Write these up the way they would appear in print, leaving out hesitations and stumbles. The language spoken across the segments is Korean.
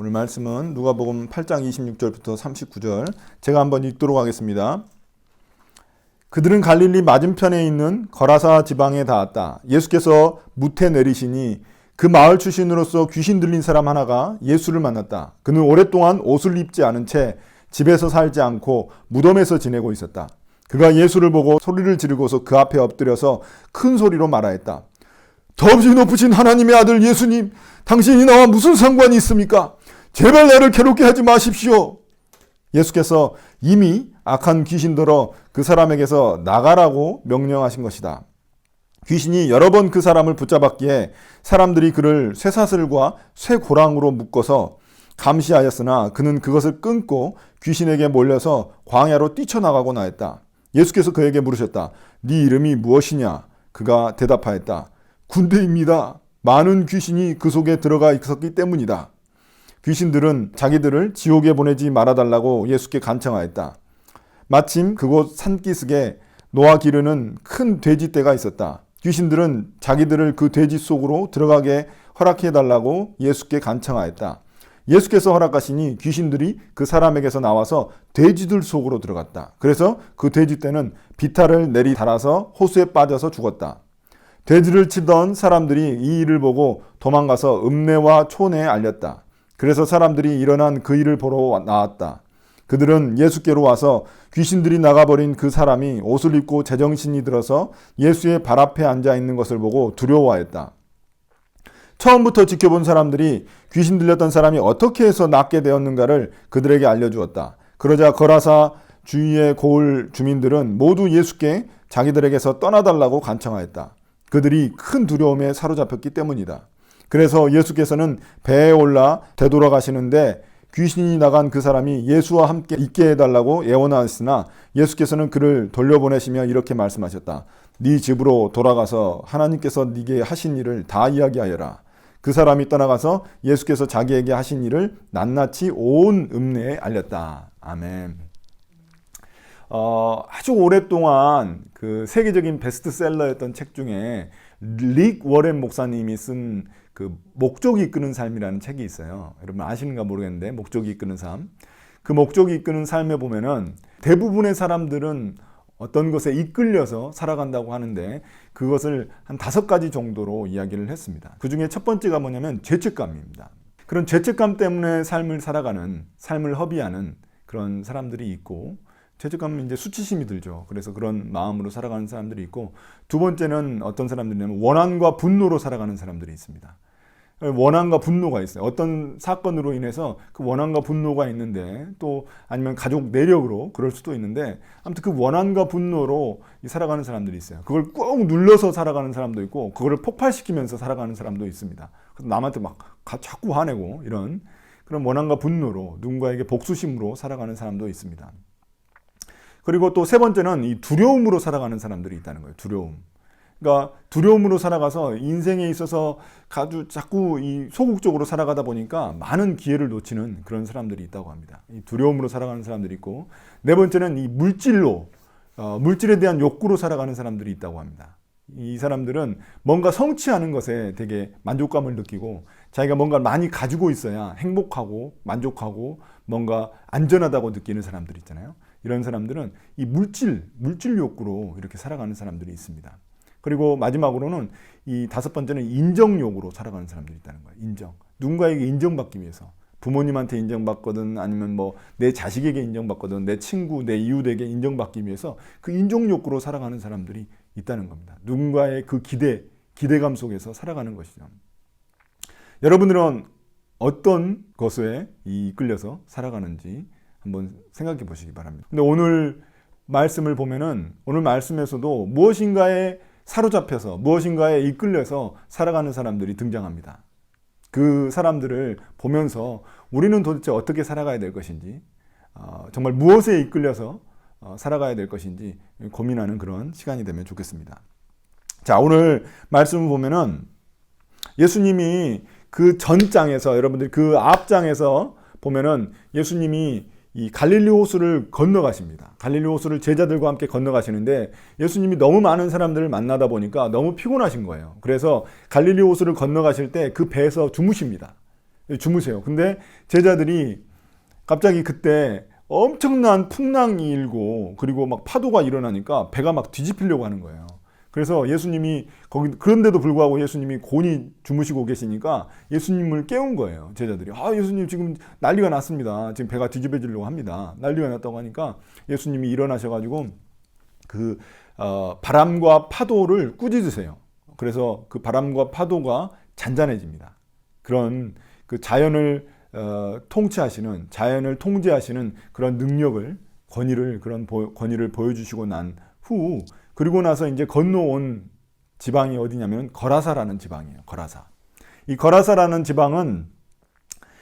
오늘 말씀은 누가복음 8장 26절부터 39절 제가 한번 읽도록 하겠습니다. 그들은 갈릴리 맞은편에 있는 거라사 지방에 닿았다. 예수께서 무태 내리시니 그 마을 출신으로서 귀신 들린 사람 하나가 예수를 만났다. 그는 오랫동안 옷을 입지 않은 채 집에서 살지 않고 무덤에서 지내고 있었다. 그가 예수를 보고 소리를 지르고서 그 앞에 엎드려서 큰 소리로 말하였다. 더없이 높으신 하나님의 아들 예수님, 당신이 나와 무슨 상관이 있습니까? 제발 나를 괴롭게 하지 마십시오. 예수께서 이미 악한 귀신들어 그 사람에게서 나가라고 명령하신 것이다. 귀신이 여러 번 그 사람을 붙잡았기에 사람들이 그를 쇠사슬과 쇠고랑으로 묶어서 감시하였으나 그는 그것을 끊고 귀신에게 몰려서 광야로 뛰쳐나가고 나왔다. 예수께서 그에게 물으셨다. 네 이름이 무엇이냐? 그가 대답하였다. 군대입니다. 많은 귀신이 그 속에 들어가 있었기 때문이다. 귀신들은 자기들을 지옥에 보내지 말아달라고 예수께 간청하였다. 마침 그곳 산기슭에 노아 기르는 큰 돼지떼가 있었다. 귀신들은 자기들을 그 돼지 속으로 들어가게 허락해달라고 예수께 간청하였다. 예수께서 허락하시니 귀신들이 그 사람에게서 나와서 돼지들 속으로 들어갔다. 그래서 그 돼지떼는 비탈을 내리 달아서 호수에 빠져서 죽었다. 돼지를 치던 사람들이 이 일을 보고 도망가서 읍내와 촌에 알렸다. 그래서 사람들이 일어난 그 일을 보러 나왔다. 그들은 예수께로 와서 귀신들이 나가버린 그 사람이 옷을 입고 제정신이 들어서 예수의 발 앞에 앉아 있는 것을 보고 두려워하였다. 처음부터 지켜본 사람들이 귀신 들렸던 사람이 어떻게 해서 낫게 되었는가를 그들에게 알려주었다. 그러자 거라사 주위의 고을 주민들은 모두 예수께 자기들에게서 떠나달라고 간청하였다. 그들이 큰 두려움에 사로잡혔기 때문이다. 그래서 예수께서는 배에 올라 되돌아가시는데 귀신이 나간 그 사람이 예수와 함께 있게 해달라고 예언하였으나 예수께서는 그를 돌려보내시며 이렇게 말씀하셨다. 네 집으로 돌아가서 하나님께서 네게 하신 일을 다 이야기하여라. 그 사람이 떠나가서 예수께서 자기에게 하신 일을 낱낱이 온 읍내에 알렸다. 아멘. 아주 오랫동안 그 세계적인 베스트셀러였던 책 중에 릭 워렌 목사님이 쓴 그 목적이 이끄는 삶이라는 책이 있어요. 여러분 아시는가 모르겠는데 목적이 이끄는 삶. 그 목적이 이끄는 삶에 보면은 대부분의 사람들은 어떤 것에 이끌려서 살아간다고 하는데 그것을 한 5가지 정도로 이야기를 했습니다. 그 중에 첫 번째가 뭐냐면 죄책감입니다. 그런 죄책감 때문에 삶을 살아가는, 삶을 허비하는 그런 사람들이 있고, 죄책감은 이제 수치심이 들죠. 그래서 그런 마음으로 살아가는 사람들이 있고, 두 번째는 어떤 사람들이냐면 원한과 분노로 살아가는 사람들이 있습니다. 원한과 분노가 있어요. 어떤 사건으로 인해서 그 원한과 분노가 있는데, 또 아니면 가족 내력으로 그럴 수도 있는데, 아무튼 그 원한과 분노로 살아가는 사람들이 있어요. 그걸 꾹 눌러서 살아가는 사람도 있고, 그걸 폭발시키면서 살아가는 사람도 있습니다. 그래서 남한테 막 자꾸 화내고 이런 그런 원한과 분노로 누군가에게 복수심으로 살아가는 사람도 있습니다. 그리고 또 세 번째는 이 두려움으로 살아가는 사람들이 있다는 거예요. 두려움. 그러니까 두려움으로 살아가서 인생에 있어서 아주 자꾸 이 소극적으로 살아가다 보니까 많은 기회를 놓치는 그런 사람들이 있다고 합니다. 이 두려움으로 살아가는 사람들이 있고, 네 번째는 이 물질로, 물질에 대한 욕구로 살아가는 사람들이 있다고 합니다. 이 사람들은 뭔가 성취하는 것에 되게 만족감을 느끼고 자기가 뭔가 많이 가지고 있어야 행복하고 만족하고 뭔가 안전하다고 느끼는 사람들 있잖아요. 이런 사람들은 이 물질 욕구로 이렇게 살아가는 사람들이 있습니다. 그리고 마지막으로는 이 5번째는 인정욕으로 살아가는 사람들이 있다는 거예요. 인정. 누군가에게 인정받기 위해서. 부모님한테 인정받거든, 아니면 뭐 내 자식에게 인정받거든, 내 친구, 내 이웃에게 인정받기 위해서 그 인정욕구로 살아가는 사람들이 있다는 겁니다. 누군가의 그 기대감 속에서 살아가는 것이죠. 여러분들은 어떤 것에 이끌려서 살아가는지 한번 생각해 보시기 바랍니다. 근데 오늘 말씀을 보면은 오늘 말씀에서도 무엇인가에 사로잡혀서 무엇인가에 이끌려서 살아가는 사람들이 등장합니다. 그 사람들을 보면서 우리는 도대체 어떻게 살아가야 될 것인지, 정말 무엇에 이끌려서 살아가야 될 것인지 고민하는 그런 시간이 되면 좋겠습니다. 자, 오늘 말씀을 보면은 예수님이 그 전장에서, 여러분들 그 앞장에서 보면은 예수님이 이 갈릴리 호수를 건너가십니다. 갈릴리 호수를 제자들과 함께 건너가시는데 예수님이 너무 많은 사람들을 만나다 보니까 너무 피곤하신 거예요. 그래서 갈릴리 호수를 건너가실 때 그 배에서 주무십니다. 주무세요. 근데 제자들이 갑자기 그때 엄청난 풍랑이 일고 그리고 막 파도가 일어나니까 배가 막 뒤집히려고 하는 거예요. 그래서 예수님이 거기 그런데도 불구하고 예수님이 곤히 주무시고 계시니까 예수님을 깨운 거예요. 제자들이 예수님 지금 난리가 났습니다. 지금 배가 뒤집어지려고 합니다. 난리가 났다고 하니까 예수님이 일어나셔가지고 바람과 파도를 꾸짖으세요. 그래서 그 바람과 파도가 잔잔해집니다. 그런 그 자연을 통치하시는, 자연을 통제하시는 그런 능력을, 그런 권위를 보여주시고 난 후, 그리고 나서 이제 건너온 지방이 어디냐면 거라사라는 지방이에요. 거라사. 이 거라사라는 지방은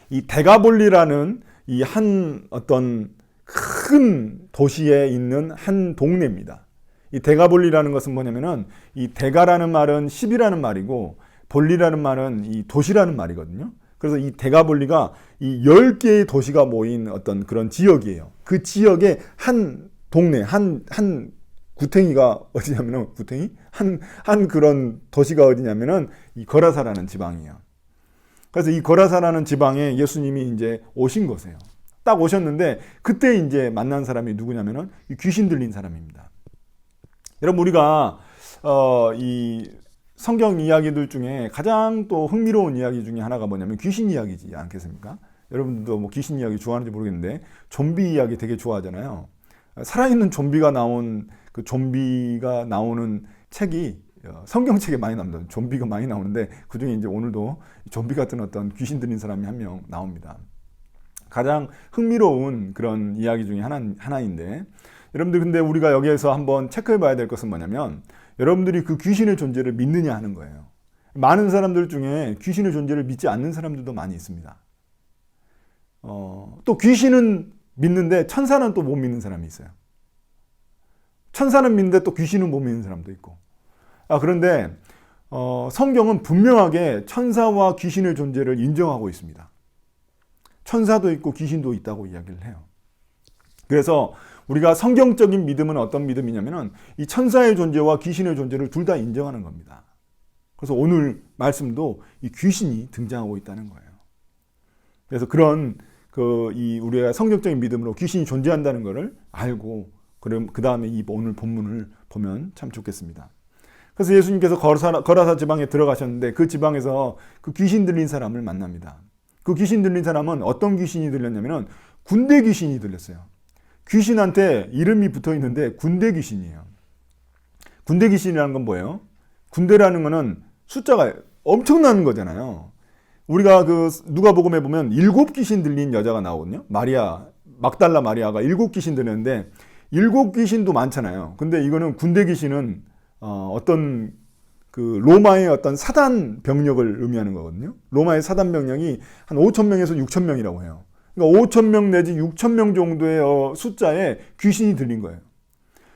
이 데가볼리라는 이 한 어떤 큰 도시에 있는 한 동네입니다. 이 데가볼리라는 것은 뭐냐면은 이 데가라는 말은 10이라는 말이고 볼리라는 말은 이 도시라는 말이거든요. 그래서 이 데가볼리가 이 10개의 도시가 모인 어떤 그런 지역이에요. 그 지역의 한 동네, 한 구탱이가 어디냐면은, 한 그런 도시가 어디냐면은 이 거라사라는 지방이에요. 그래서 이 거라사라는 지방에 예수님이 이제 오신 거세요. 딱 오셨는데, 그때 이제 만난 사람이 누구냐면은 이 귀신 들린 사람입니다. 여러분, 우리가, 이 성경 이야기들 중에 가장 또 흥미로운 이야기 중에 하나가 뭐냐면 귀신 이야기지 않겠습니까? 여러분들도 뭐 귀신 이야기 좋아하는지 모르겠는데 좀비 이야기 되게 좋아하잖아요. 살아있는 좀비가 나오는 책이 성경책에 많이 나옵니다. 좀비가 많이 나오는데 그중에 이제 오늘도 좀비 같은 어떤 귀신 들린 사람이 한 명 나옵니다. 가장 흥미로운 그런 이야기 중에 하나인데 여러분들 근데 우리가 여기에서 한번 체크해 봐야 될 것은 뭐냐면 여러분들이 그 귀신의 존재를 믿느냐 하는 거예요. 많은 사람들 중에 귀신의 존재를 믿지 않는 사람들도 많이 있습니다. 또 귀신은 믿는데 천사는 또 못 믿는 사람이 있어요. 천사는 믿는데 또 귀신은 못 믿는 사람도 있고. 그런데 성경은 분명하게 천사와 귀신의 존재를 인정하고 있습니다. 천사도 있고 귀신도 있다고 이야기를 해요. 그래서 우리가 성경적인 믿음은 어떤 믿음이냐면은 이 천사의 존재와 귀신의 존재를 둘 다 인정하는 겁니다. 그래서 오늘 말씀도 이 귀신이 등장하고 있다는 거예요. 그래서 그런 우리가 성경적인 믿음으로 귀신이 존재한다는 것을 알고 그럼 그 다음에 이 오늘 본문을 보면 참 좋겠습니다. 그래서 예수님께서 거라사 지방에 들어가셨는데 그 지방에서 그 귀신 들린 사람을 만납니다. 그 귀신 들린 사람은 어떤 귀신이 들렸냐면은 군대 귀신이 들렸어요. 귀신한테 이름이 붙어 있는데 군대 귀신이에요. 군대 귀신이라는 건 뭐예요? 군대라는 거는 숫자가 엄청난 거잖아요. 우리가 누가복음에 보면 7귀신 들린 여자가 나오거든요. 막달라 마리아가 7귀신 들렸는데 7귀신도 많잖아요. 근데 이거는 군대 귀신은 어떤 로마의 어떤 사단 병력을 의미하는 거거든요. 로마의 사단 병력이 한 5,000명에서 6,000명이라고 해요. 그러니까 5,000명 내지 6,000명 정도의 숫자에 귀신이 들린 거예요.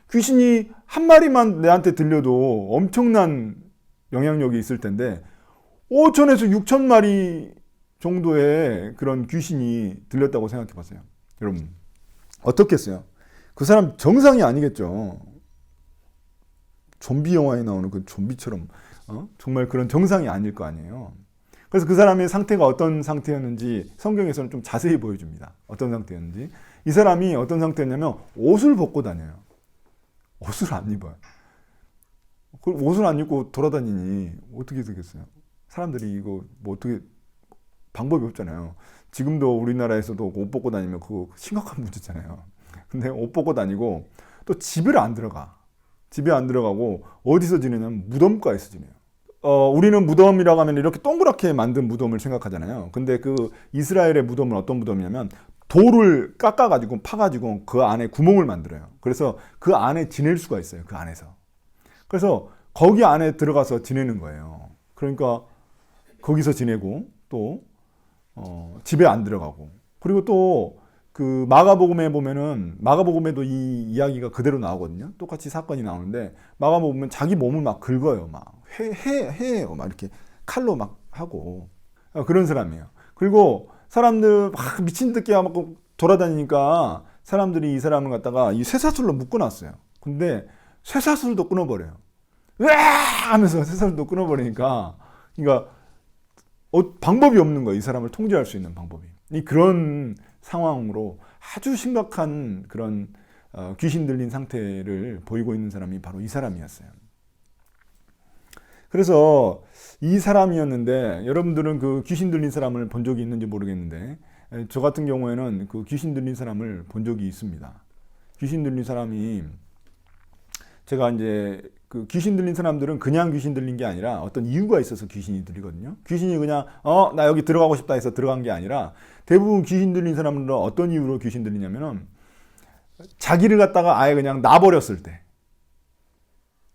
귀신이 한 마리만 내한테 들려도 엄청난 영향력이 있을 텐데 5,000에서 6,000마리 정도의 그런 귀신이 들렸다고 생각해 보세요. 여러분 어떻겠어요? 그 사람 정상이 아니겠죠. 좀비 영화에 나오는 그 좀비처럼 정말 그런 정상이 아닐 거 아니에요. 그래서 그 사람의 상태가 어떤 상태였는지 성경에서는 좀 자세히 보여줍니다. 어떤 상태였는지. 이 사람이 어떤 상태였냐면 옷을 벗고 다녀요. 옷을 안 입어요. 옷을 안 입고 돌아다니니 어떻게 되겠어요? 사람들이 이거 뭐 어떻게 방법이 없잖아요. 지금도 우리나라에서도 옷 벗고 다니면 그거 심각한 문제잖아요. 근데 옷 벗고 다니고 또 집에 안 들어가. 집에 안 들어가고 어디서 지내냐면 무덤가에서 지내요. 우리는 무덤이라고 하면 이렇게 동그랗게 만든 무덤을 생각하잖아요. 근데 그 이스라엘의 무덤은 어떤 무덤이냐면 돌을 깎아가지고 파가지고 그 안에 구멍을 만들어요. 그래서 그 안에 지낼 수가 있어요. 그 안에서. 그래서 거기 안에 들어가서 지내는 거예요. 그러니까 거기서 지내고 또 집에 안 들어가고 그리고 또 그 마가복음에 보면은 마가복음에도 이 이야기가 그대로 나오거든요. 똑같이 사건이 나오는데 마가복음 보면 자기 몸을 막 긁어요. 막 해요. 막 이렇게 칼로 막 하고 그런 사람이에요. 그리고 사람들 막 미친 듯이 막 돌아다니니까 사람들이 이 사람을 갖다가 이 쇠사슬로 묶어놨어요. 근데 쇠사슬도 끊어버려요. 으아! 하면서 쇠사슬도 끊어버리니까 그러니까 방법이 없는 거예요. 이 사람을 통제할 수 있는 방법이. 그런 상황으로 아주 심각한 그런 귀신 들린 상태를 보이고 있는 사람이 바로 이 사람이었어요. 그래서 이 사람이었는데 여러분들은 그 귀신 들린 사람을 본 적이 있는지 모르겠는데 저 같은 경우에는 그 귀신 들린 사람을 본 적이 있습니다. 귀신 들린 사람이 제가 이제 그 귀신 들린 사람들은 그냥 귀신 들린 게 아니라 어떤 이유가 있어서 귀신이 들리거든요. 귀신이 그냥 나 여기 들어가고 싶다 해서 들어간 게 아니라 대부분 귀신 들린 사람들은 어떤 이유로 귀신 들리냐면은 자기를 갖다가 아예 그냥 놔버렸을 때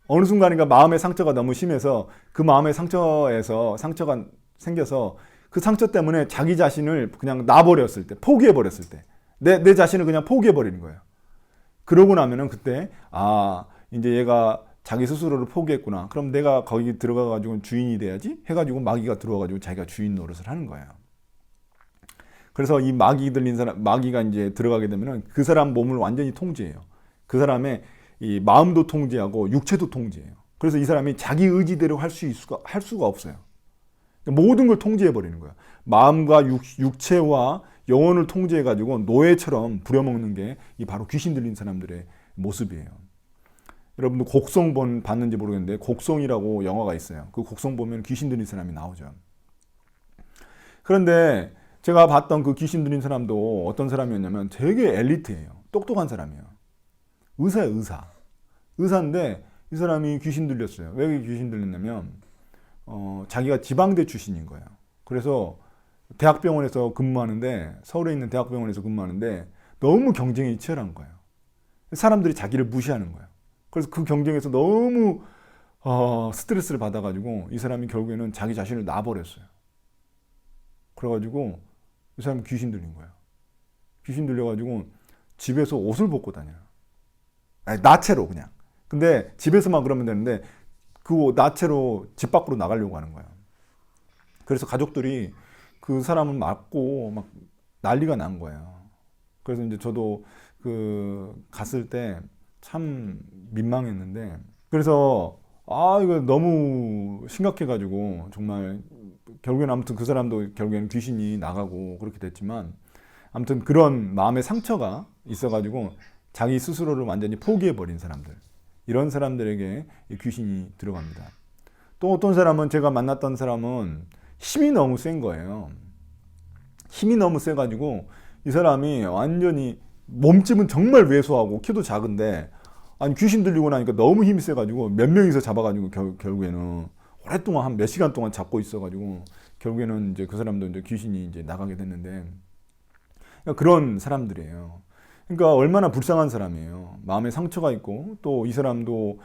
어느 순간인가 마음의 상처가 너무 심해서 그 마음의 상처에서 상처가 생겨서 그 상처 때문에 자기 자신을 그냥 놔버렸을 때 포기해버렸을 때 내 자신을 그냥 포기해버리는 거예요. 그러고 나면은 그때 이제 얘가 자기 스스로를 포기했구나. 그럼 내가 거기 들어가가지고 주인이 돼야지 해가지고 마귀가 들어와가지고 자기가 주인 노릇을 하는 거예요. 그래서 이 마귀 들린 사람, 마귀가 이제 들어가게 되면은 그 사람 몸을 완전히 통제해요. 그 사람의 이 마음도 통제하고 육체도 통제해요. 그래서 이 사람이 자기 의지대로 할 수가 없어요. 모든 걸 통제해 버리는 거예요. 마음과 육체와 영혼을 통제해 가지고 노예처럼 부려먹는 게 이 바로 귀신 들린 사람들의 모습이에요. 여러분들 곡성 봤는지 모르겠는데 곡성이라고 영화가 있어요. 그 곡성 보면 귀신 들린 사람이 나오죠. 그런데 제가 봤던 그 귀신 들린 사람도 어떤 사람이었냐면 되게 엘리트예요. 똑똑한 사람이에요. 의사예요, 의사. 의사인데 이 사람이 귀신 들렸어요. 왜 귀신 들렸냐면 자기가 지방대 출신인 거예요. 그래서 대학병원에서 근무하는데 서울에 있는 대학병원에서 근무하는데 너무 경쟁이 치열한 거예요. 사람들이 자기를 무시하는 거예요. 그래서 그 경쟁에서 너무 스트레스를 받아가지고 이 사람이 결국에는 자기 자신을 놔버렸어요. 그래가지고 이 사람이 귀신 들린 거예요. 귀신 들려가지고 집에서 옷을 벗고 다녀요. 나체로 그냥. 근데 집에서만 그러면 되는데 그 나체로 집 밖으로 나가려고 하는 거예요. 그래서 가족들이 그 사람을 맞고 막 난리가 난 거예요. 그래서 이제 저도 갔을 때 참 민망했는데 그래서 이거 너무 심각해가지고 정말 결국에는 아무튼 그 사람도 결국에는 귀신이 나가고 그렇게 됐지만 아무튼 그런 마음의 상처가 있어가지고 자기 스스로를 완전히 포기해버린 사람들 이런 사람들에게 귀신이 들어갑니다. 또 어떤 사람은 제가 만났던 사람은 힘이 너무 센 거예요. 힘이 너무 세가지고 이 사람이 완전히 몸집은 정말 왜소하고 키도 작은데 귀신 들리고 나니까 너무 힘이 세가지고 몇 명이서 잡아가지고 결국에는 오랫동안 한 몇 시간 동안 잡고 있어가지고 결국에는 이제 그 사람도 이제 귀신이 이제 나가게 됐는데 그런 사람들이에요. 그러니까 얼마나 불쌍한 사람이에요. 마음에 상처가 있고 또 이 사람도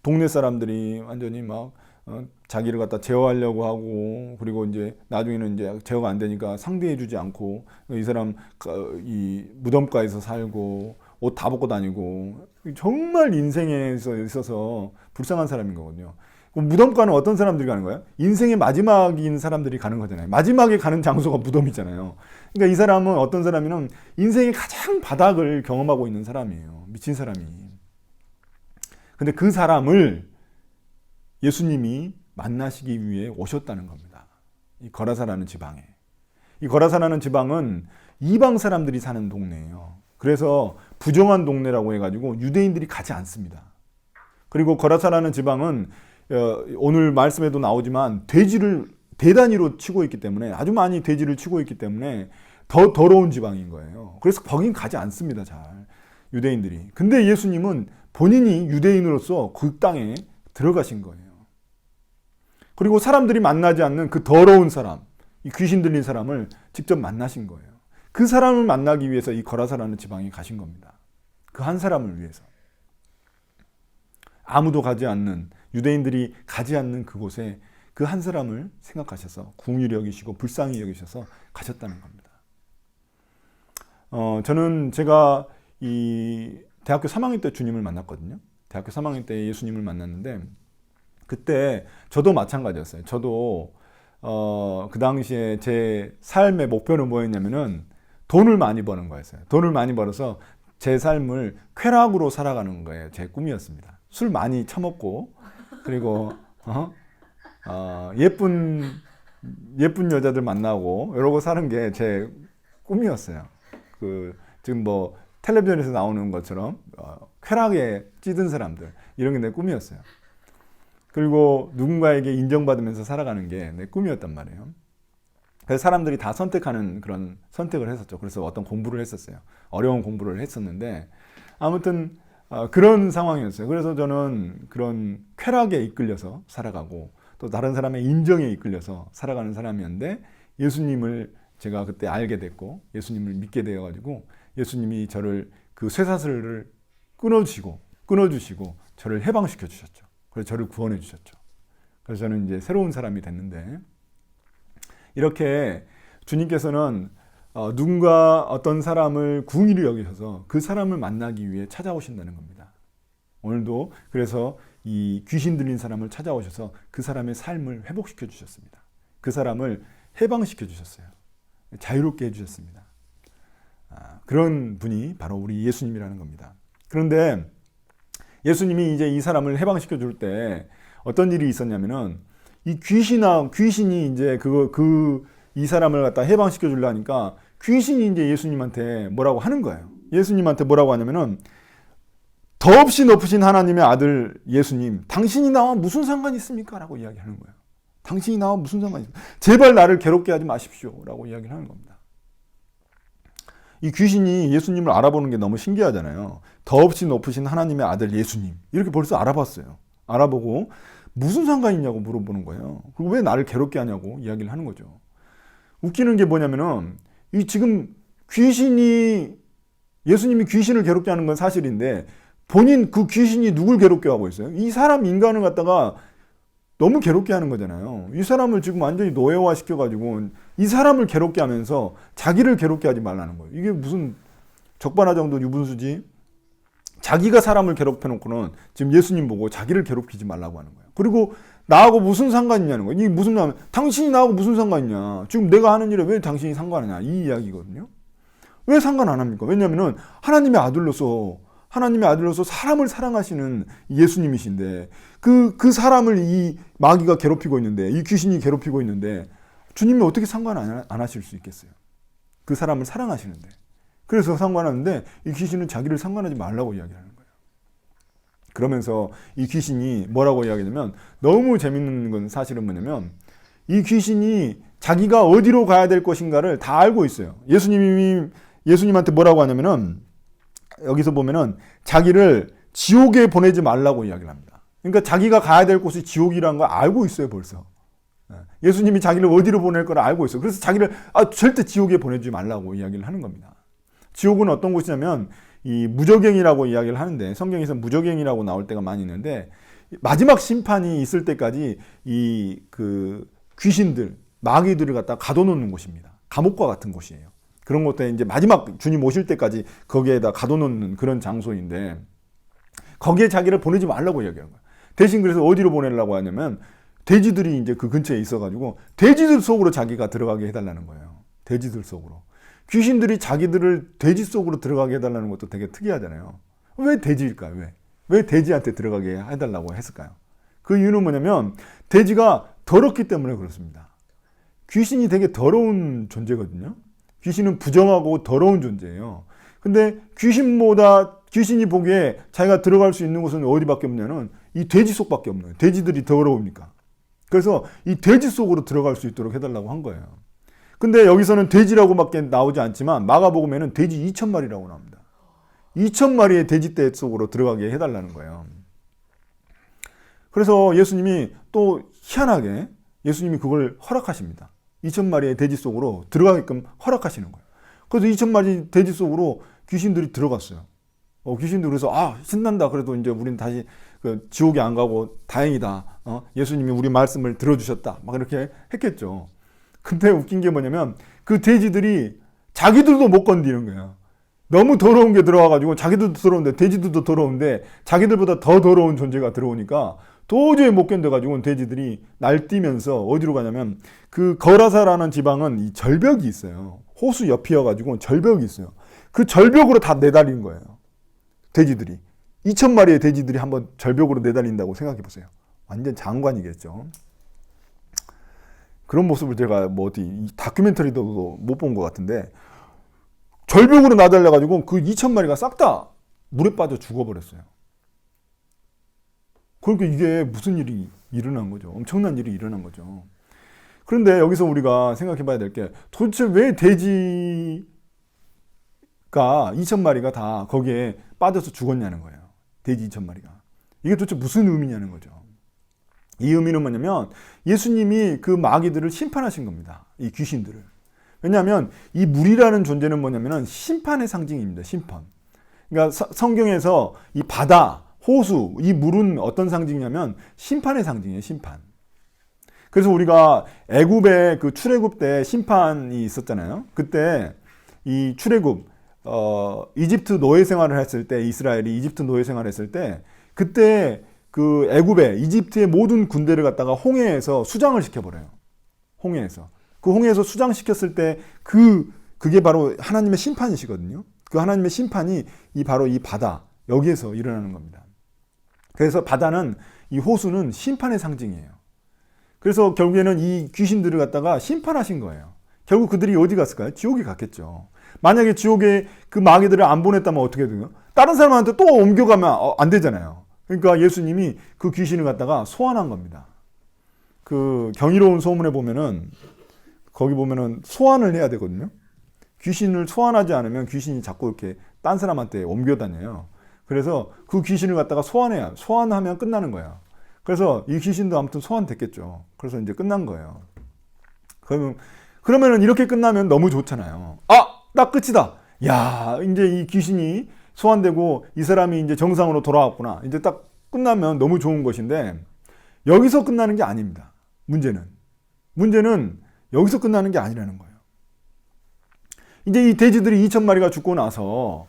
동네 사람들이 완전히 막 자기를 갖다 제어하려고 하고 그리고 이제 나중에는 이제 제어가 안 되니까 상대해주지 않고 이 사람 이 무덤가에서 살고 옷 다 벗고 다니고 정말 인생에 있어서 불쌍한 사람인 거거든요. 무덤가는 어떤 사람들이 가는 거예요? 인생의 마지막인 사람들이 가는 거잖아요. 마지막에 가는 장소가 무덤이잖아요. 그러니까 이 사람은 어떤 사람이면 인생의 가장 바닥을 경험하고 있는 사람이에요. 미친 사람이. 근데 그 사람을 예수님이 만나시기 위해 오셨다는 겁니다. 이 거라사라는 지방에. 이 거라사라는 지방은 이방 사람들이 사는 동네예요. 그래서 부정한 동네라고 해가지고 유대인들이 가지 않습니다. 그리고 거라사라는 지방은 오늘 말씀에도 나오지만 돼지를 대단위로 치고 있기 때문에 아주 많이 돼지를 치고 있기 때문에 더 더러운 지방인 거예요. 그래서 거긴 가지 않습니다. 잘 유대인들이. 근데 예수님은 본인이 유대인으로서 그 땅에 들어가신 거예요. 그리고 사람들이 만나지 않는 그 더러운 사람, 이 귀신 들린 사람을 직접 만나신 거예요. 그 사람을 만나기 위해서 이 거라사라는 지방에 가신 겁니다. 그 한 사람을 위해서. 아무도 가지 않는, 유대인들이 가지 않는 그곳에 그 한 사람을 생각하셔서 긍휼히 여기시고 불쌍히 여기셔서 가셨다는 겁니다. 저는 제가 이 대학교 3학년 때 주님을 만났거든요. 대학교 3학년 때 예수님을 만났는데 그때 저도 마찬가지였어요. 저도 그 당시에 제 삶의 목표는 뭐였냐면은 돈을 많이 버는 거였어요. 돈을 많이 벌어서 제 삶을 쾌락으로 살아가는 거예요. 제 꿈이었습니다. 술 많이 처먹고 그리고 예쁜 예쁜 여자들 만나고 이러고 사는 게 제 꿈이었어요. 지금 뭐 텔레비전에서 나오는 것처럼 쾌락에 찌든 사람들, 이런 게 내 꿈이었어요. 그리고 누군가에게 인정받으면서 살아가는 게 내 꿈이었단 말이에요. 그래서 사람들이 다 선택하는 그런 선택을 했었죠. 그래서 어떤 공부를 했었어요. 어려운 공부를 했었는데 아무튼 그런 상황이었어요. 그래서 저는 그런 쾌락에 이끌려서 살아가고 또 다른 사람의 인정에 이끌려서 살아가는 사람이었는데, 예수님을 제가 그때 알게 됐고 예수님을 믿게 되어가지고 예수님이 저를 그 쇠사슬을 끊어주시고 저를 해방시켜 주셨죠. 그래서 저를 구원해 주셨죠. 그래서 저는 이제 새로운 사람이 됐는데, 이렇게 주님께서는 누군가 어떤 사람을 궁일이 여기셔서 그 사람을 만나기 위해 찾아오신다는 겁니다. 오늘도 그래서 이 귀신 들린 사람을 찾아오셔서 그 사람의 삶을 회복시켜 주셨습니다. 그 사람을 해방시켜 주셨어요. 자유롭게 해주셨습니다. 그런 분이 바로 우리 예수님이라는 겁니다. 그런데 예수님이 이제 이 사람을 해방시켜 줄 때 어떤 일이 있었냐면은, 이 귀신이 이제 이 사람을 갖다 해방시켜 주려니까 귀신이 이제 예수님한테 뭐라고 하는 거예요. 예수님한테 뭐라고 하냐면은, 더없이 높으신 하나님의 아들 예수님, 당신이 나와 무슨 상관이 있습니까? 라고 이야기하는 거예요. 당신이 나와 무슨 상관이 있습니까? 제발 나를 괴롭게 하지 마십시오. 라고 이야기를 하는 겁니다. 이 귀신이 예수님을 알아보는 게 너무 신기하잖아요. 더없이 높으신 하나님의 아들 예수님, 이렇게 벌써 알아봤어요. 알아보고 무슨 상관이 있냐고 물어보는 거예요. 그리고 왜 나를 괴롭게 하냐고 이야기를 하는 거죠. 웃기는 게 뭐냐면은, 이 지금 예수님이 귀신을 괴롭게 하는 건 사실인데, 본인 그 귀신이 누굴 괴롭게 하고 있어요? 이 사람 인간을 갖다가 너무 괴롭게 하는 거잖아요. 이 사람을 지금 완전히 노예화 시켜가지고 이 사람을 괴롭게 하면서 자기를 괴롭게 하지 말라는 거예요. 이게 무슨 적반하 정도 유분수지? 자기가 사람을 괴롭혀 놓고는 지금 예수님 보고 자기를 괴롭히지 말라고 하는 거예요. 그리고 나하고 무슨 상관이 있냐는 거예요. 이게 무슨 당신이 나하고 무슨 상관이냐? 지금 내가 하는 일에 왜 당신이 상관하냐? 이 이야기거든요. 왜 상관 안 합니까? 왜냐하면 하나님의 아들로서 사람을 사랑하시는 예수님이신데, 그 사람을 이 마귀가 괴롭히고 있는데, 이 귀신이 괴롭히고 있는데 주님이 어떻게 상관 안 하실 수 있겠어요? 그 사람을 사랑하시는데. 그래서 상관하는데 이 귀신은 자기를 상관하지 말라고 이야기하는 거예요. 그러면서 이 귀신이 뭐라고 이야기하냐면, 너무 재밌는 건 사실은 뭐냐면, 이 귀신이 자기가 어디로 가야 될 것인가를 다 알고 있어요. 예수님한테 뭐라고 하냐면은, 여기서 보면은 자기를 지옥에 보내지 말라고 이야기를 합니다. 그러니까 자기가 가야 될 곳이 지옥이라는 걸 알고 있어요, 벌써. 예수님이 자기를 어디로 보낼 걸 알고 있어요. 그래서 자기를 절대 지옥에 보내지 말라고 이야기를 하는 겁니다. 지옥은 어떤 곳이냐면, 이 무저갱이라고 이야기를 하는데, 성경에서 무저갱이라고 나올 때가 많이 있는데, 마지막 심판이 있을 때까지 귀신들, 마귀들을 갖다 가둬놓는 곳입니다. 감옥과 같은 곳이에요. 그런 것도 이제 마지막 주님 오실 때까지 거기에다 가둬놓는 그런 장소인데, 거기에 자기를 보내지 말라고 이야기하는 거예요. 대신 그래서 어디로 보내려고 하냐면, 돼지들이 이제 그 근처에 있어가지고 돼지들 속으로 자기가 들어가게 해달라는 거예요. 돼지들 속으로. 귀신들이 자기들을 돼지 속으로 들어가게 해달라는 것도 되게 특이하잖아요. 왜 돼지일까요? 왜 돼지한테 들어가게 해달라고 했을까요? 그 이유는 뭐냐면, 돼지가 더럽기 때문에 그렇습니다. 귀신이 되게 더러운 존재거든요. 귀신은 부정하고 더러운 존재예요. 근데 귀신이 보기에 자기가 들어갈 수 있는 곳은 어디밖에 없냐면 이 돼지 속밖에 없는 거예요. 돼지들이 더러우니까. 그래서 이 돼지 속으로 들어갈 수 있도록 해달라고 한 거예요. 근데 여기서는 돼지라고밖에 나오지 않지만 마가복음에는 돼지 2,000마리라고 나옵니다. 2,000마리의 돼지떼 속으로 들어가게 해달라는 거예요. 그래서 예수님이 또 희한하게 예수님이 그걸 허락하십니다. 2,000마리의 돼지 속으로 들어가게끔 허락하시는 거예요. 그래서 2,000마리 돼지 속으로 귀신들이 들어갔어요. 귀신들이 그래서 신난다. 그래도 이제 우리는 다시 지옥에 안 가고 다행이다. 예수님이 우리 말씀을 들어주셨다. 막 이렇게 했겠죠. 근데 웃긴 게 뭐냐면, 그 돼지들이 자기들도 못 건드리는 거예요. 너무 더러운 게 들어와가지고 자기들도 더러운데 돼지들도 더러운데 자기들보다 더 더러운 존재가 들어오니까 도저히 못 견뎌가지고 돼지들이 날뛰면서 어디로 가냐면, 그 거라사라는 지방은 이 절벽이 있어요. 호수 옆이어가지고 절벽이 있어요. 그 절벽으로 다 내달린 거예요. 돼지들이. 2,000마리의 돼지들이 한번 절벽으로 내달린다고 생각해 보세요. 완전 장관이겠죠. 그런 모습을 제가 뭐 어디 다큐멘터리도 못 본 것 같은데 절벽으로 나달려가지고 그 2,000마리가 싹 다 물에 빠져 죽어버렸어요. 그러니까 이게 무슨 일이 일어난 거죠. 엄청난 일이 일어난 거죠. 그런데 여기서 우리가 생각해 봐야 될 게 도대체 왜 돼지가 2,000마리가 다 거기에 빠져서 죽었냐는 거예요. 돼지 2,000마리가. 이게 도대체 무슨 의미냐는 거죠. 이 의미는 뭐냐면 예수님이 그 마귀들을 심판하신 겁니다. 이 귀신들을. 왜냐하면 이 물이라는 존재는 뭐냐면 심판의 상징입니다. 심판. 그러니까 성경에서 이 바다, 호수, 이 물은 어떤 상징이냐면 심판의 상징이에요. 심판. 그래서 우리가 애굽의 그 출애굽 때 심판이 있었잖아요. 그때 이 출애굽 이집트 노예 생활을 했을 때 이스라엘이 이집트 노예 생활을 했을 때 그때 그 애굽의 이집트의 모든 군대를 갖다가 홍해에서 수장을 시켜버려요. 홍해에서. 그 홍해에서 수장시켰을 때 그게 바로 하나님의 심판이시거든요. 그 하나님의 심판이 바로 이 바다 여기에서 일어나는 겁니다. 그래서 바다는 이 호수는 심판의 상징이에요. 그래서 결국에는 이 귀신들을 갖다가 심판하신 거예요. 결국 그들이 어디 갔을까요? 지옥에 갔겠죠. 만약에 지옥에 그 마귀들을 안 보냈다면 어떻게 돼요? 다른 사람한테 또 옮겨가면 안 되잖아요. 그러니까 예수님이 그 귀신을 갖다가 소환한 겁니다. 그 경이로운 소문에 보면은 거기 보면은 소환을 해야 되거든요. 귀신을 소환하지 않으면 귀신이 자꾸 이렇게 딴 사람한테 옮겨 다녀요. 그래서 그 귀신을 갖다가 소환해야 소환하면 끝나는 거예요. 그래서 이 귀신도 아무튼 소환됐겠죠. 그래서 이제 끝난 거예요. 그러면은 이렇게 끝나면 너무 좋잖아요. 아, 딱 끝이다. 야, 이제 이 귀신이 소환되고 이 사람이 이제 정상으로 돌아왔구나. 이제 딱 끝나면 너무 좋은 것인데 여기서 끝나는 게 아닙니다. 문제는 여기서 끝나는 게 아니라는 거예요. 이제 이 돼지들이 2,000마리가 죽고 나서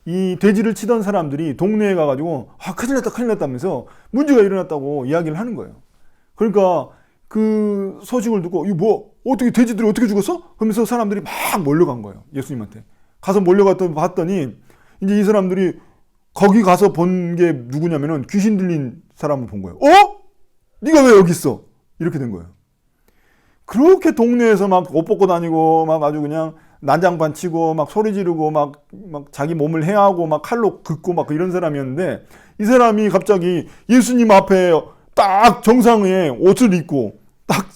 이 돼지를 치던 사람들이 동네에 가가지고 큰일 났다면서 문제가 일어났다고 이야기를 하는 거예요. 그러니까 그 소식을 듣고 이거 뭐 어떻게 돼지들이 어떻게 죽었어? 그러면서 사람들이 막 몰려간 거예요. 예수님한테. 가서 봤더니 이제 이 사람들이 거기 가서 본 게 누구냐면은 귀신 들린 사람을 본 거예요. 네가 왜 여기 있어? 이렇게 된 거예요. 그렇게 동네에서 막 옷 벗고 다니고 막 아주 그냥 난장판 치고 막 소리 지르고 막 자기 몸을 해하고 막 칼로 긋고 막 이런 사람이었는데 이 사람이 갑자기 예수님 앞에 딱 정상에 옷을 입고 딱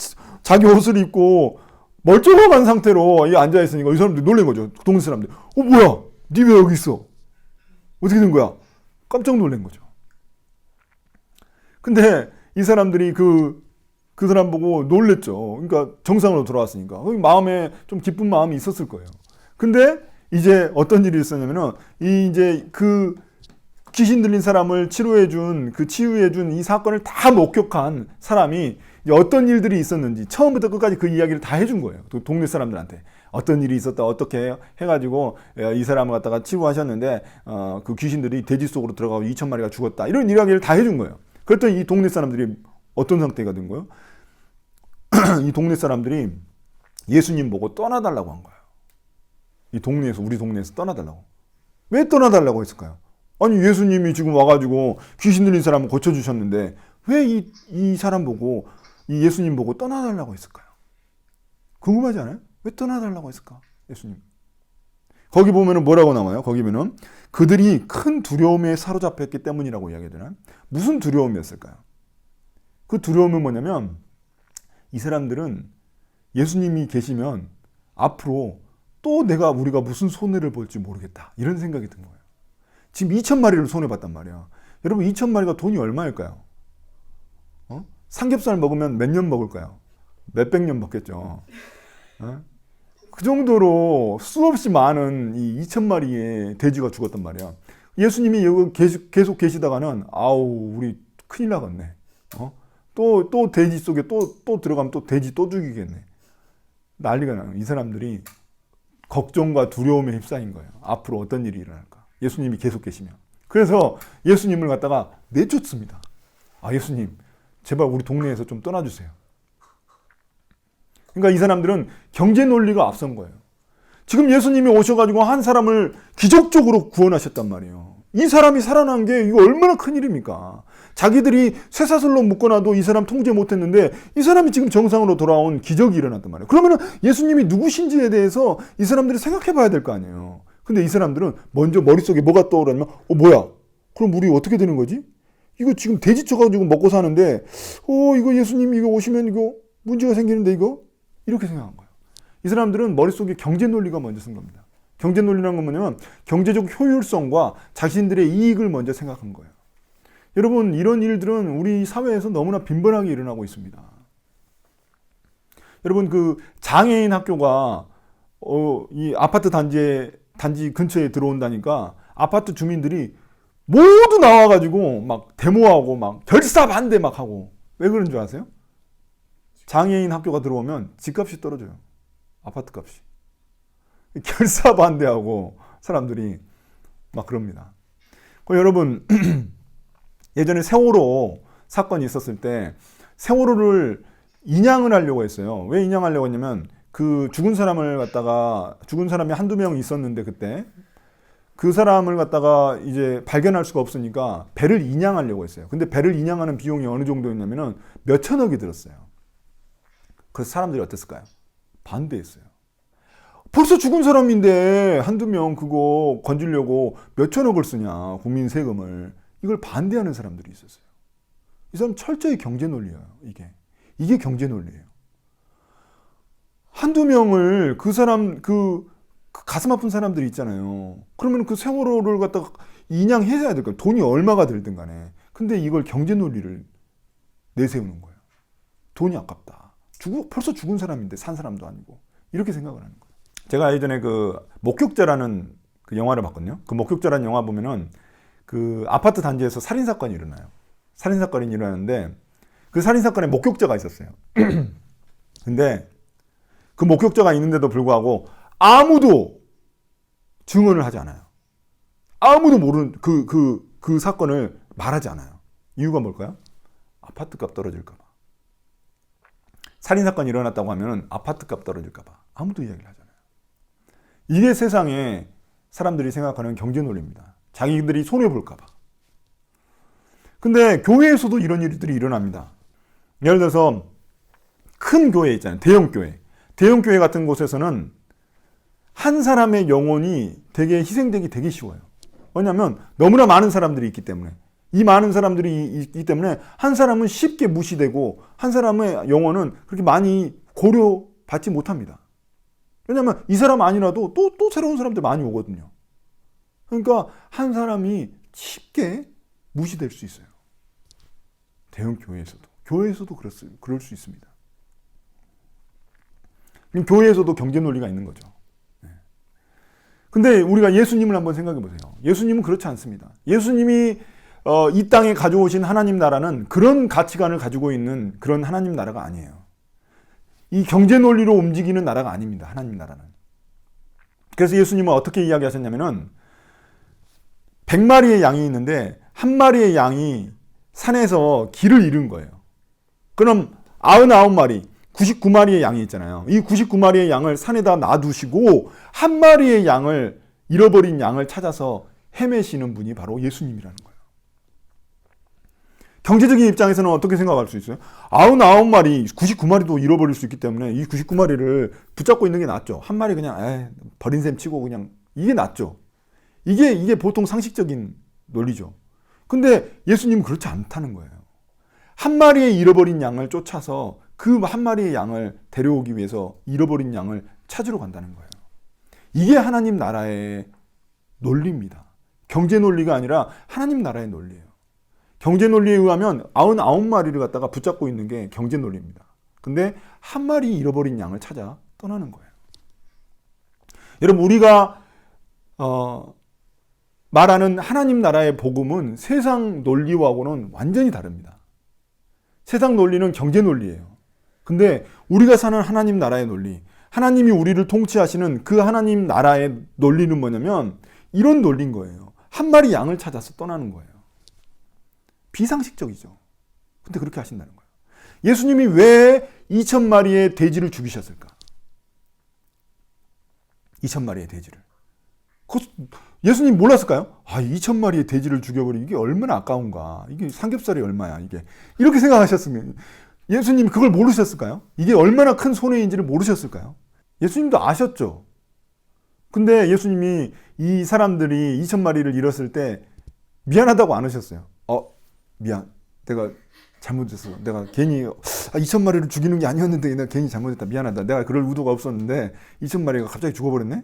자기 옷을 입고 멀쩡한 상태로 앉아 있으니까 이 사람들이 놀란 거죠. 동네 사람들. 뭐야? 니 왜 여기 있어? 어떻게 된 거야? 깜짝 놀란 거죠. 근데 이 사람들이 그 사람 보고 놀랬죠. 그러니까 정상으로 돌아왔으니까. 마음에 좀 기쁜 마음이 있었을 거예요. 근데 이제 어떤 일이 있었냐면은 이제 그 귀신 들린 사람을 치유해준 이 사건을 다 목격한 사람이 이제 어떤 일들이 있었는지 처음부터 끝까지 그 이야기를 다 해준 거예요. 또 동네 사람들한테. 어떤 일이 있었다, 어떻게 해가지고 이 사람을 갖다가 치유하셨는데 그 귀신들이 돼지 속으로 들어가고 2,000마리가 죽었다. 이런 이야기를 다 해준 거예요. 그랬더니 이 동네 사람들이 어떤 상태가 된 거예요? 이 동네 사람들이 예수님 보고 떠나달라고 한 거예요. 우리 동네에서 떠나달라고. 왜 떠나달라고 했을까요? 아니, 예수님이 지금 와가지고 귀신 들린 사람을 고쳐주셨는데 왜 이 사람 보고, 이 예수님 보고 떠나달라고 했을까요? 궁금하지 않아요? 왜 떠나달라고 했을까? 예수님. 거기 보면은 뭐라고 나와요? 거기 보면은 그들이 큰 두려움에 사로잡혔기 때문이라고 이야기하잖아요. 무슨 두려움이었을까요? 그 두려움은 뭐냐면 이 사람들은 예수님이 계시면 앞으로 또 우리가 무슨 손해를 볼지 모르겠다. 이런 생각이 든 거예요. 지금 2,000마리를 손해봤단 말이야. 여러분 2,000마리가 돈이 얼마일까요? 삼겹살 먹으면 몇 년 먹을까요? 몇백 년 먹겠죠. 그 정도로 수없이 많은 이 2,000마리의 돼지가 죽었단 말이야. 예수님이 여기 계속 계시다가는 우리 큰일 나겠네. 또 돼지 속에 또 들어가면 또 돼지 또 죽이겠네. 난리가 나요. 이 사람들이 걱정과 두려움에 휩싸인 거예요. 앞으로 어떤 일이 일어날까. 예수님이 계속 계시면. 그래서 예수님을 갖다가 내쫓습니다. 예수님, 제발 우리 동네에서 좀 떠나주세요. 그러니까 이 사람들은 경제 논리가 앞선 거예요. 지금 예수님이 오셔가지고 한 사람을 기적적으로 구원하셨단 말이에요. 이 사람이 살아난 게 이거 얼마나 큰 일입니까? 자기들이 쇠사슬로 묶어놔도 이 사람 통제 못했는데 이 사람이 지금 정상으로 돌아온 기적이 일어났단 말이에요. 그러면 예수님이 누구신지에 대해서 이 사람들이 생각해 봐야 될 거 아니에요. 근데 이 사람들은 먼저 머릿속에 뭐가 떠오르냐면 뭐야? 그럼 우리 어떻게 되는 거지? 이거 지금 돼지 쳐가지고 먹고 사는데 이거 예수님 이거 오시면 이거 문제가 생기는데 이거? 이렇게 생각한 거예요. 이 사람들은 머릿속에 경제 논리가 먼저 쓴 겁니다. 경제 논리라는 건 뭐냐면 경제적 효율성과 자신들의 이익을 먼저 생각한 거예요. 여러분, 이런 일들은 우리 사회에서 너무나 빈번하게 일어나고 있습니다. 여러분, 그 장애인 학교가 이 아파트 단지 근처에 들어온다니까 아파트 주민들이 모두 나와가지고 막 데모하고 막 결사 반대 막 하고. 왜 그런 줄 아세요? 장애인 학교가 들어오면 집값이 떨어져요. 아파트 값이. 결사 반대하고 사람들이 막 그럽니다. 여러분, 예전에 세월호 사건이 있었을 때 세월호를 인양을 하려고 했어요. 왜 인양하려고 했냐면 그 죽은 사람이 한두 명 있었는데 그때 그 사람을 갖다가 이제 발견할 수가 없으니까 배를 인양하려고 했어요. 근데 배를 인양하는 비용이 어느 정도였냐면은 몇 천억이 들었어요. 그래서 사람들이 어땠을까요? 반대했어요. 벌써 죽은 사람인데 한두 명 그거 건지려고 몇 천억을 쓰냐, 국민 세금을. 이걸 반대하는 사람들이 있었어요. 이 사람 철저히 경제 논리예요, 이게 경제 논리예요. 한두 명을 그 사람, 그 가슴 아픈 사람들이 있잖아요. 그러면 그 세월호를 갖다가 인양해야 될 거예요. 돈이 얼마가 들든 간에. 근데 이걸 경제 논리를 내세우는 거예요. 돈이 아깝다. 벌써 죽은 사람인데 산 사람도 아니고. 이렇게 생각을 하는 거예요. 제가 예전에 그 목격자라는 그 영화를 봤거든요. 그 목격자라는 영화 보면은 그 아파트 단지에서 살인사건이 일어나요. 살인사건이 일어나는데 그 살인사건에 목격자가 있었어요. 근데 그 목격자가 있는데도 불구하고 아무도 증언을 하지 않아요. 아무도 모르는 그 사건을 말하지 않아요. 이유가 뭘까요? 아파트값 떨어질까봐. 살인사건이 일어났다고 하면 아파트값 떨어질까봐. 아무도 이야기를 하잖아요. 이게 세상에 사람들이 생각하는 경제 논리입니다. 자기들이 손해볼까봐. 근데 교회에서도 이런 일들이 일어납니다. 예를 들어서 큰 교회 있잖아요. 대형교회. 대형교회 같은 곳에서는 한 사람의 영혼이 되게 희생되기 되게 쉬워요. 왜냐하면 너무나 많은 사람들이 있기 때문에. 이 많은 사람들이 있기 때문에 한 사람은 쉽게 무시되고 한 사람의 영혼은 그렇게 많이 고려받지 못합니다. 왜냐하면 이 사람 아니라도 또 새로운 사람들 많이 오거든요. 그러니까 한 사람이 쉽게 무시될 수 있어요. 대형 교회에서도 그럴 수 있습니다. 교회에서도 경제 논리가 있는 거죠. 근데 우리가 예수님을 한번 생각해 보세요. 예수님은 그렇지 않습니다. 예수님이 이 땅에 가져오신 하나님 나라는 그런 가치관을 가지고 있는 그런 하나님 나라가 아니에요. 이 경제 논리로 움직이는 나라가 아닙니다. 하나님 나라는. 그래서 예수님은 어떻게 이야기하셨냐면은 100마리의 양이 있는데 한 마리의 양이 산에서 길을 잃은 거예요. 그럼 99마리, 99마리의 양이 있잖아요. 이 99마리의 양을 산에다 놔두시고 한 마리의 양을 잃어버린 양을 찾아서 헤매시는 분이 바로 예수님이라는 거예요. 경제적인 입장에서는 어떻게 생각할 수 있어요? 99마리, 99마리도 잃어버릴 수 있기 때문에 이 99마리를 붙잡고 있는 게 낫죠. 한 마리 그냥 버린 셈 치고 그냥 이게 낫죠. 이게 보통 상식적인 논리죠. 근데 예수님은 그렇지 않다는 거예요. 한 마리의 잃어버린 양을 쫓아서 그 한 마리의 양을 데려오기 위해서 잃어버린 양을 찾으러 간다는 거예요. 이게 하나님 나라의 논리입니다. 경제 논리가 아니라 하나님 나라의 논리예요. 경제 논리에 의하면 99마리를 갖다가 붙잡고 있는 게 경제 논리입니다. 근데 한 마리 잃어버린 양을 찾아 떠나는 거예요. 여러분, 우리가 말하는 하나님 나라의 복음은 세상 논리하고는 완전히 다릅니다. 세상 논리는 경제 논리예요. 근데 우리가 사는 하나님 나라의 논리, 하나님이 우리를 통치하시는 그 하나님 나라의 논리는 뭐냐면 이런 논리인 거예요. 한 마리 양을 찾아서 떠나는 거예요. 비상식적이죠. 근데 그렇게 하신다는 거예요. 예수님이 왜 2,000마리의 돼지를 죽이셨을까? 2,000마리의 돼지를. 예수님 몰랐을까요? 2,000마리의 돼지를 죽여버리기 이게 얼마나 아까운가. 이게 삼겹살이 얼마야, 이게. 이렇게 생각하셨으면 예수님 그걸 모르셨을까요? 이게 얼마나 큰 손해인지를 모르셨을까요? 예수님도 아셨죠. 근데 예수님이 이 사람들이 2,000마리를 잃었을 때 미안하다고 안 하셨어요. 미안. 내가 잘못했어. 내가 괜히 2,000마리를 죽이는 게 아니었는데 내가 괜히 잘못했다. 미안하다. 내가 그럴 의도가 없었는데 2,000마리가 갑자기 죽어버렸네?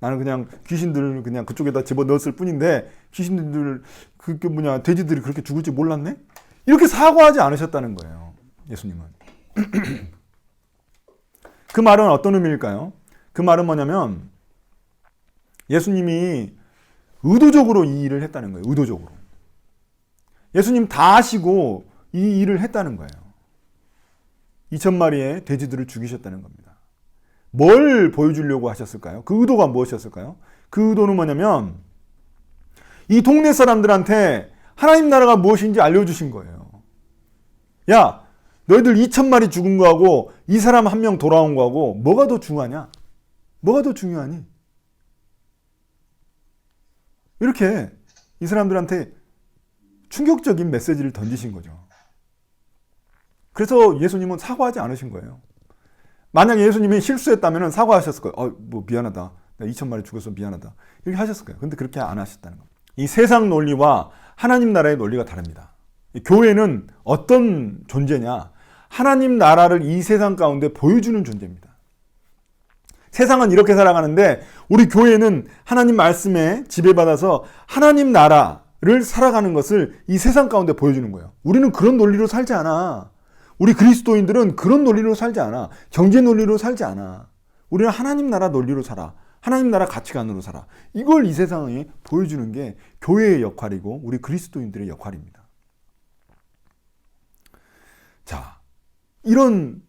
나는 그냥 귀신들을 그냥 그쪽에다 집어넣었을 뿐인데 귀신들 돼지들이 그렇게 죽을지 몰랐네? 이렇게 사과하지 않으셨다는 거예요. 예수님은. 그 말은 어떤 의미일까요? 그 말은 뭐냐면 예수님이 의도적으로 이 일을 했다는 거예요. 의도적으로. 예수님 다 아시고 이 일을 했다는 거예요. 2,000마리의 돼지들을 죽이셨다는 겁니다. 뭘 보여주려고 하셨을까요? 그 의도가 무엇이었을까요? 그 의도는 뭐냐면 이 동네 사람들한테 하나님 나라가 무엇인지 알려주신 거예요. 야, 너희들 2,000마리 죽은 거하고 이 사람 한 명 돌아온 거하고 뭐가 더 중요하냐? 뭐가 더 중요하니? 이렇게 이 사람들한테 충격적인 메시지를 던지신 거죠. 그래서 예수님은 사과하지 않으신 거예요. 만약에 예수님이 실수했다면 사과하셨을 거예요. 미안하다. 내가 2,000마리 죽어서 미안하다. 이렇게 하셨을 거예요. 근데 그렇게 안 하셨다는 겁니다. 이 세상 논리와 하나님 나라의 논리가 다릅니다. 교회는 어떤 존재냐? 하나님 나라를 이 세상 가운데 보여주는 존재입니다. 세상은 이렇게 살아가는데 우리 교회는 하나님 말씀에 지배받아서 하나님 나라를 살아가는 것을 이 세상 가운데 보여주는 거예요. 우리는 그런 논리로 살지 않아. 우리 그리스도인들은 그런 논리로 살지 않아. 경제 논리로 살지 않아. 우리는 하나님 나라 논리로 살아. 하나님 나라 가치관으로 살아. 이걸 이 세상에 보여주는 게 교회의 역할이고 우리 그리스도인들의 역할입니다. 자, 이런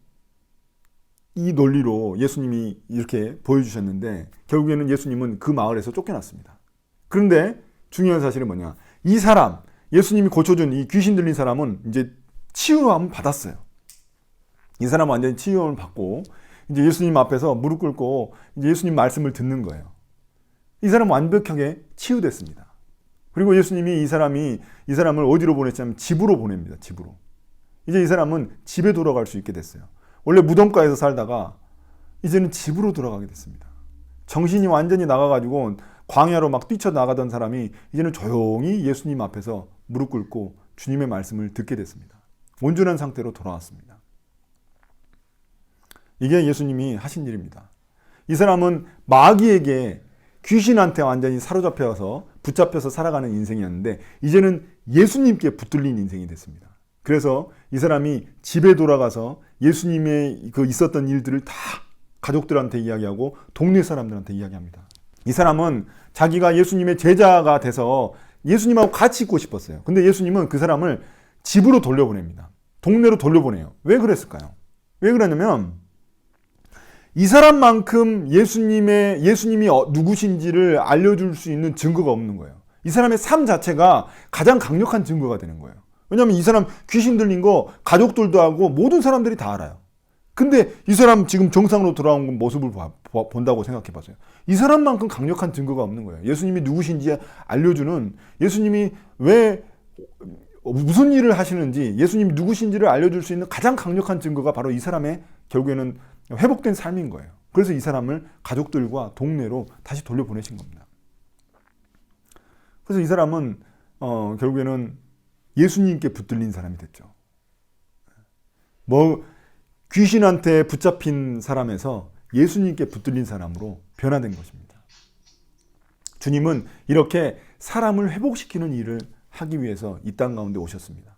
이 논리로 예수님이 이렇게 보여주셨는데 결국에는 예수님은 그 마을에서 쫓겨났습니다. 그런데 중요한 사실은 뭐냐? 이 사람, 예수님이 고쳐준 이 귀신 들린 사람은 이제 치유함을 받았어요. 이 사람은 완전히 치유함을 받고 이제 예수님 앞에서 무릎 꿇고 이제 예수님 말씀을 듣는 거예요. 이 사람은 완벽하게 치유됐습니다. 그리고 예수님이 이 사람을 어디로 보냈냐면 집으로 보냅니다. 집으로. 이제 이 사람은 집에 돌아갈 수 있게 됐어요. 원래 무덤가에서 살다가 이제는 집으로 돌아가게 됐습니다. 정신이 완전히 나가가지고 광야로 막 뛰쳐나가던 사람이 이제는 조용히 예수님 앞에서 무릎 꿇고 주님의 말씀을 듣게 됐습니다. 온전한 상태로 돌아왔습니다. 이게 예수님이 하신 일입니다. 이 사람은 마귀에게 귀신한테 완전히 사로잡혀서 붙잡혀서 살아가는 인생이었는데 이제는 예수님께 붙들린 인생이 됐습니다. 그래서 이 사람이 집에 돌아가서 예수님의 그 있었던 일들을 다 가족들한테 이야기하고 동네 사람들한테 이야기합니다. 이 사람은 자기가 예수님의 제자가 돼서 예수님하고 같이 있고 싶었어요. 근데 예수님은 그 사람을 집으로 돌려보냅니다. 동네로 돌려보내요. 왜 그랬을까요? 왜 그러냐면 이 사람만큼 예수님이 누구신지를 알려줄 수 있는 증거가 없는 거예요. 이 사람의 삶 자체가 가장 강력한 증거가 되는 거예요. 왜냐하면 이 사람 귀신 들린 거 가족들도 알고 모든 사람들이 다 알아요. 근데 이 사람 지금 정상으로 돌아온 모습을 본다고 생각해 보세요. 이 사람만큼 강력한 증거가 없는 거예요. 예수님이 누구신지 알려주는, 예수님이 왜 무슨 일을 하시는지, 예수님이 누구신지를 알려줄 수 있는 가장 강력한 증거가 바로 이 사람의 결국에는 회복된 삶인 거예요. 그래서 이 사람을 가족들과 동네로 다시 돌려보내신 겁니다. 그래서 이 사람은 결국에는 예수님께 붙들린 사람이 됐죠. 귀신한테 붙잡힌 사람에서 예수님께 붙들린 사람으로 변화된 것입니다. 주님은 이렇게 사람을 회복시키는 일을 하기 위해서 이 땅 가운데 오셨습니다.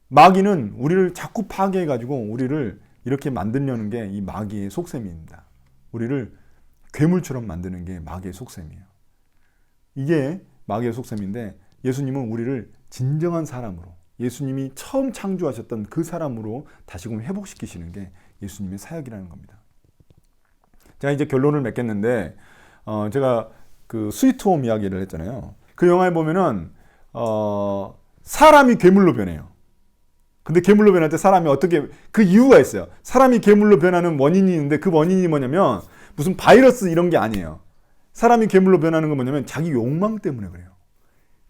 마귀는 우리를 자꾸 파괴해가지고 우리를 이렇게 만들려는 게 이 마귀의 속셈입니다. 우리를 괴물처럼 만드는 게 마귀의 속셈이에요. 이게 마귀의 속셈인데 예수님은 우리를 진정한 사람으로, 예수님이 처음 창조하셨던 그 사람으로 다시금 회복시키시는 게 예수님의 사역이라는 겁니다. 제가 이제 결론을 맺겠는데 제가 그 스위트홈 이야기를 했잖아요. 그 영화에 보면은 사람이 괴물로 변해요. 근데 괴물로 변할 때 사람이 어떻게, 그 이유가 있어요. 사람이 괴물로 변하는 원인이 있는데 그 원인이 뭐냐면 무슨 바이러스 이런 게 아니에요. 사람이 괴물로 변하는 건 뭐냐면 자기 욕망 때문에 그래요.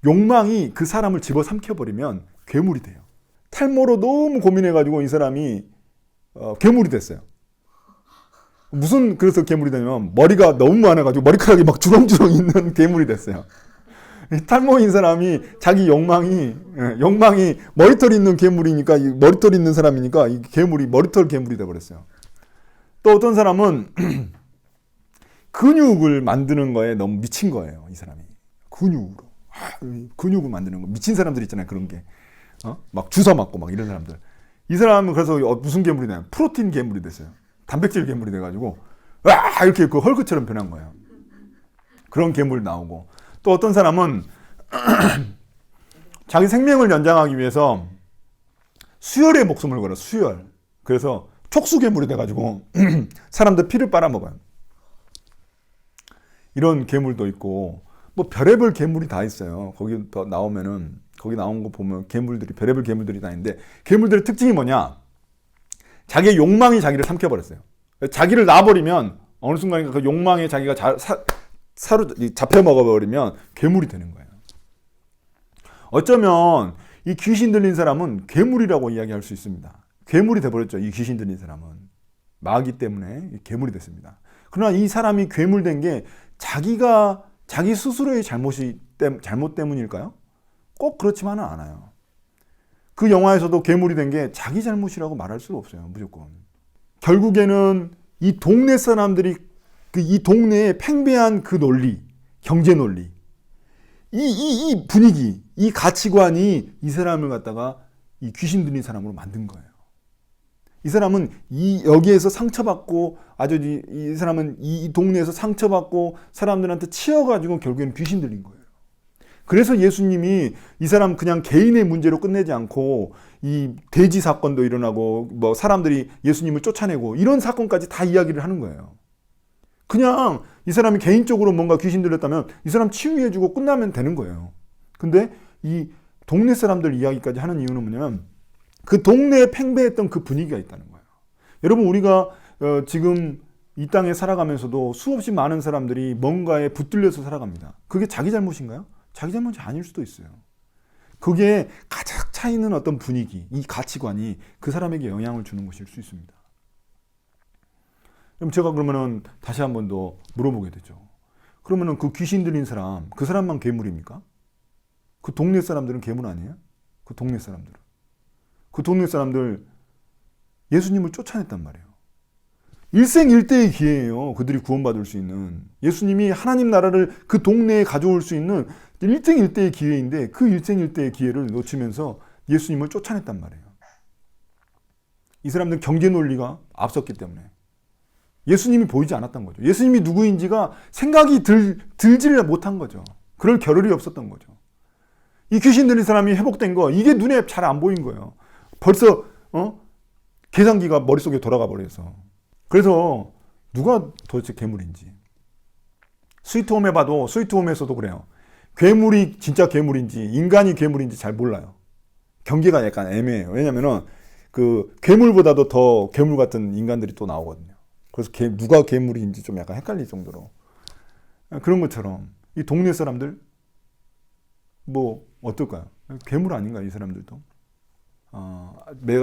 욕망이 그 사람을 집어삼켜버리면 괴물이 돼요. 탈모로 너무 고민해가지고 이 사람이 괴물이 됐어요. 무슨 그래서 괴물이 되냐면 머리가 너무 많아가지고 머리카락이 막 주렁주렁 있는 괴물이 됐어요. 탈모인 사람이 자기 욕망이 머리털 있는 괴물이니까 머리털 있는 사람이니까 이 괴물이 머리털 괴물이 돼버렸어요. 또 어떤 사람은 근육을 만드는 거에 너무 미친 거예요. 이 사람이 근육을 만드는 거 미친 사람들 있잖아요. 그런 게 막 주사 맞고 막 이런 사람들. 이 사람은 그래서 무슨 괴물이 되냐? 프로틴 괴물이 됐어요. 단백질 괴물이 돼가지고 이렇게 그 헐크처럼 변한 거예요. 그런 괴물 나오고 또 어떤 사람은 자기 생명을 연장하기 위해서 수혈에 목숨을 걸어 수혈. 그래서 촉수 괴물이 돼가지고 사람들 피를 빨아먹어요. 이런 괴물도 있고 뭐 별의별 괴물이 다 있어요. 거기 더 나오면은 거기 나온 거 보면 괴물들이 별의별 괴물들이 다 있는데 특징이 뭐냐? 자기의 욕망이 자기를 삼켜버렸어요. 자기를 놔버리면 어느 순간인가 그 욕망에 자기가 잡혀 먹어버리면 괴물이 되는 거예요. 어쩌면 이 귀신 들린 사람은 괴물이라고 이야기할 수 있습니다. 괴물이 돼버렸죠. 이 귀신 들린 사람은 마귀 때문에 괴물이 됐습니다. 그러나 이 사람이 괴물된 게 자기 스스로의 잘못 때문일까요? 꼭 그렇지만은 않아요. 그 영화에서도 괴물이 된 게 자기 잘못이라고 말할 수가 없어요. 무조건. 결국에는 이 동네 사람들이 이 동네의 팽배한 그 논리, 경제 논리, 이 분위기, 이 가치관이 이 사람을 갖다가 이 귀신 들린 사람으로 만든 거예요. 이 사람은 여기에서 상처받고 이 사람은 이 동네에서 상처받고 사람들한테 치여가지고 결국에는 귀신 들린 거예요. 그래서 예수님이 이 사람 그냥 개인의 문제로 끝내지 않고 이 돼지 사건도 일어나고 뭐 사람들이 예수님을 쫓아내고 이런 사건까지 다 이야기를 하는 거예요. 그냥 이 사람이 개인적으로 뭔가 귀신 들렸다면 이 사람 치유해주고 끝나면 되는 거예요. 근데 이 동네 사람들 이야기까지 하는 이유는 뭐냐면 그 동네에 팽배했던 그 분위기가 있다는 거예요. 여러분 우리가 지금 이 땅에 살아가면서도 수없이 많은 사람들이 뭔가에 붙들려서 살아갑니다. 그게 자기 잘못인가요? 자기 잘못이 아닐 수도 있어요. 그게 가장 차이는 어떤 분위기, 이 가치관이 그 사람에게 영향을 주는 것일 수 있습니다. 그럼 제가 그러면은 다시 한 번 더 물어보게 되죠. 그러면은 그 귀신 들린 사람, 그 사람만 괴물입니까? 그 동네 사람들은 괴물 아니에요? 그 동네 사람들 예수님을 쫓아냈단 말이에요. 일생일대의 기회예요. 그들이 구원받을 수 있는. 예수님이 하나님 나라를 그 동네에 가져올 수 있는 일생일대의 기회인데 그 일생일대의 기회를 놓치면서 예수님을 쫓아냈단 말이에요. 이 사람들은 경제 논리가 앞섰기 때문에 예수님이 보이지 않았던 거죠. 예수님이 누구인지가 생각이 들지를 못한 거죠. 그럴 겨를이 없었던 거죠. 이 귀신 들린 사람이 회복된 거 이게 눈에 잘 안 보인 거예요. 벌써 계산기가 머릿속에 돌아가 버려서. 그래서 누가 도대체 괴물인지 스위트홈에 봐도 스위트홈에서도 그래요. 괴물이 진짜 괴물인지 인간이 괴물인지 잘 몰라요. 경계가 약간 애매해요. 왜냐면은 그 괴물보다도 더 괴물 같은 인간들이 또 나오거든요. 그래서 누가 괴물인지 좀 약간 헷갈릴 정도로. 그런 것처럼 이 동네 사람들 뭐 어떨까요? 괴물 아닌가요? 이 사람들도.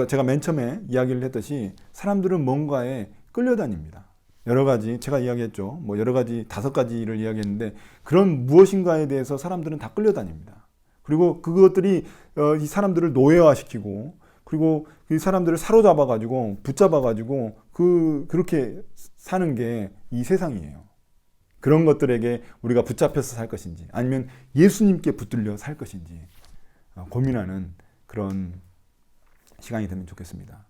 제가 맨 처음에 이야기를 했듯이 사람들은 뭔가에 끌려다닙니다. 여러 가지 제가 이야기했죠. 뭐 여러 가지 5가지를 이야기했는데 그런 무엇인가에 대해서 사람들은 다 끌려다닙니다. 그리고 그것들이 이 사람들을 노예화시키고 그리고 이 사람들을 사로잡아가지고 붙잡아가지고 그렇게 사는 게 이 세상이에요. 그런 것들에게 우리가 붙잡혀서 살 것인지 아니면 예수님께 붙들려 살 것인지 고민하는 그런 시간이 되면 좋겠습니다.